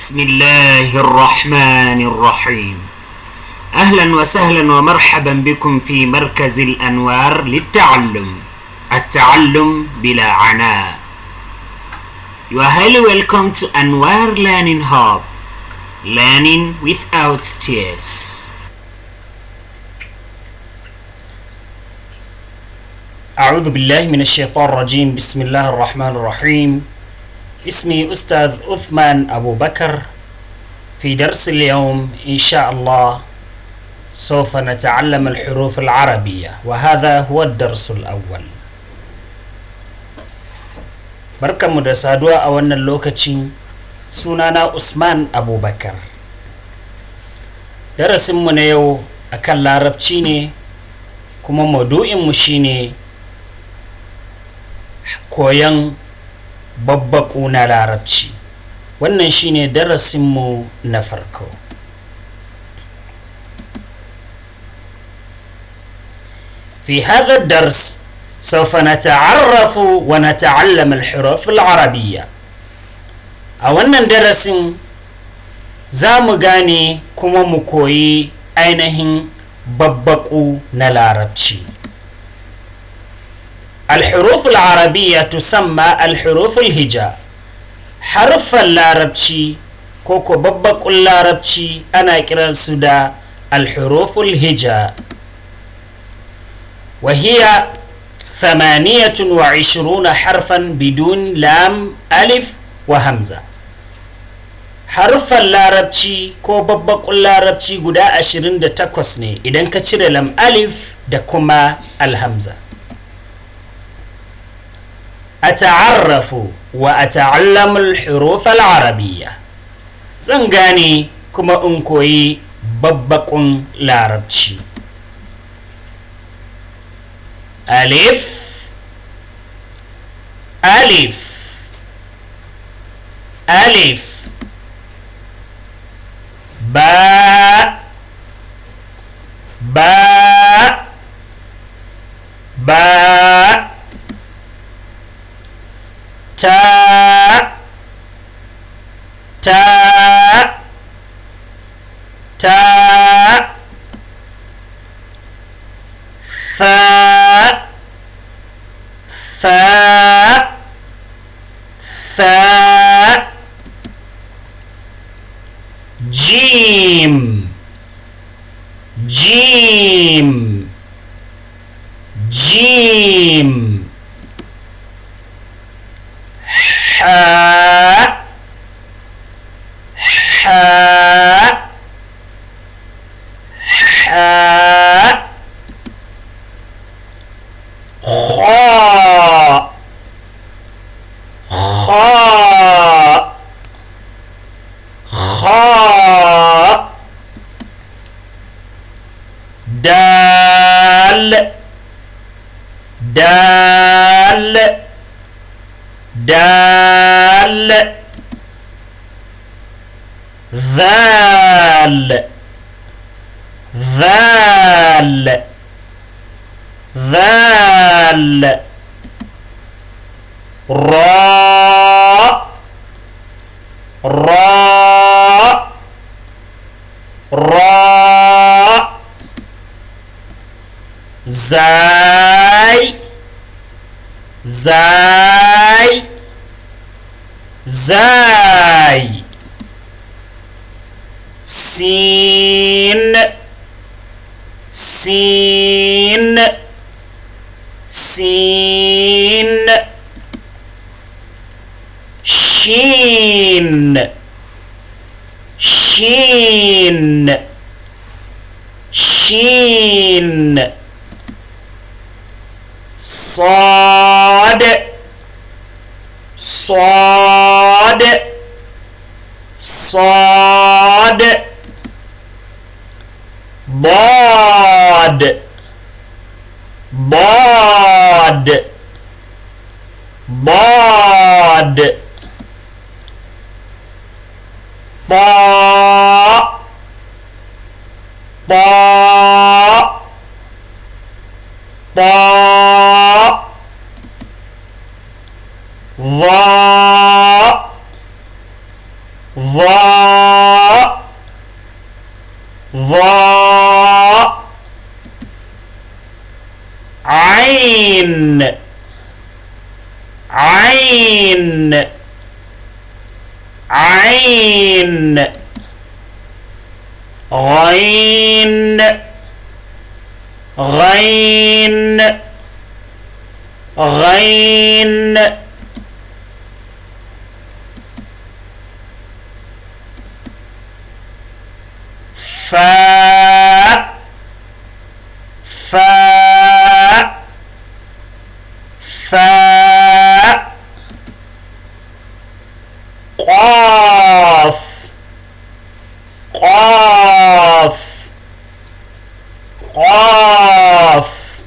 بسم الله الرحمن الرحيم. أهلا وسهلا ومرحبا بكم في مركز الأنوار للتعلم، التعلم بلا عناء. You are highly welcome to Anwar Learning Hub, learning without tears. أعوذ بالله من الشيطان الرجيم. بسم الله الرحمن الرحيم. اسمي أستاذ عثمان أبو بكر. في درس اليوم إن شاء الله سوف نتعلم الحروف العربية، وهذا هو الدرس الأول. barkanmu da saduwa a wannan lokacin. Sunana Usman Abubakar. Darasinmu na yau akan larabci ne, kuma maudu'inmu shine koyon babbaƙu na larabci. Wannan shine darasinmu na farko. في هذا الدرس سوف نتعرف ونتعلم الحروف العربية. أولا درس زامغاني كما مكوي أينهن ببقو نلاربشي. الحروف العربية تسمى الحروف الهجاء. حرف اللاربشي كوكو ببقو اللاربشي أنا كران سودا الحروف الهجاء، وهي 28 حرفا بدون لام ألف وهمزة. حرف اللاربشي كو ببقو اللاربشي قدا 28 ne idan ka cire lam alif da kuma alhamza. أتعرف وأتعلم الحروف العربية. زنغاني كما أنكوي ببقون لاربشي. ألف ألف ألف باء باء باء تاء تاء تاء ثاء ثاء ثاء جيم جيم جيم حاء حاء حاء خاء خاء خاء دال دال دال ذال ذال ذال راء راء راء زاي زاي زاي سين سين سين شين شين شين صاد صاد صاد ضاد ضاد ضاد طاء طاء طاء ظاء ظاء عين عين غين غين غين فاء فاء فاء قاف قاف قاف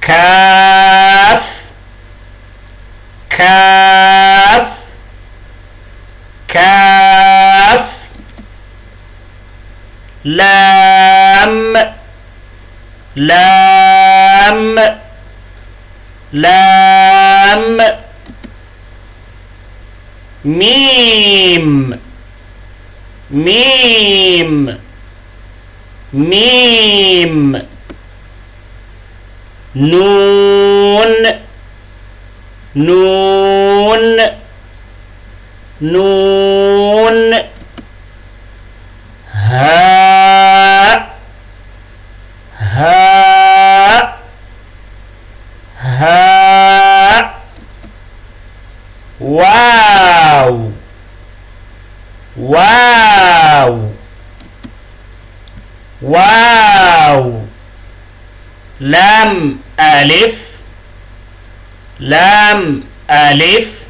كاف كاف كاف لام لام لام ميم ميم ميم نون نون نون هاء هاء هاء واو واو واو لام ألف لام ألف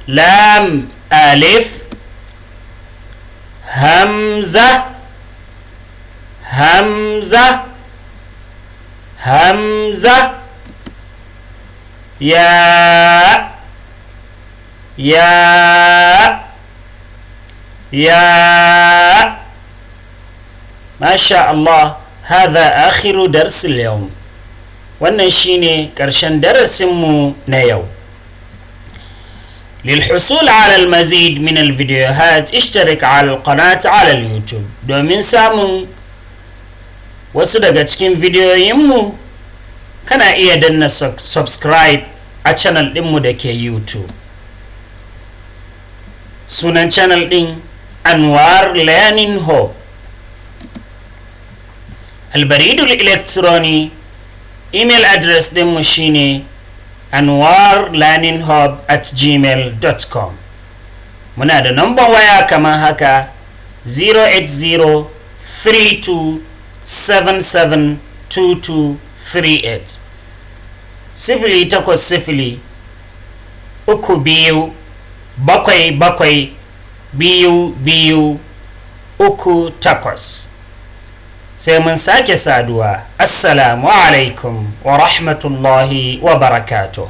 لام ألف همزة همزة همزة ياء ياء ياء ما شاء الله. هذا آخر درس اليوم. wannan shine ƙarshen darasinmu na yau. للحصول على المزيد من الفيديوهات اشترك على القناة على اليوتيوب. domin samun wasu daga cikin bidiyoyinmu kana iya danna subscribe a channel ɗinmu da ke YouTube. Sunan channel ɗin Anwar Learning Hub. البريد الإلكتروني إيميل أدرس ɗinmu shine anwarlearninghub@gmail.com. muna da number waya kamar haka 08032772238 080 32 77 22 38. sai mun sake saduwa. Assalamu alaikum wa rahmatullahi wa barakatuh.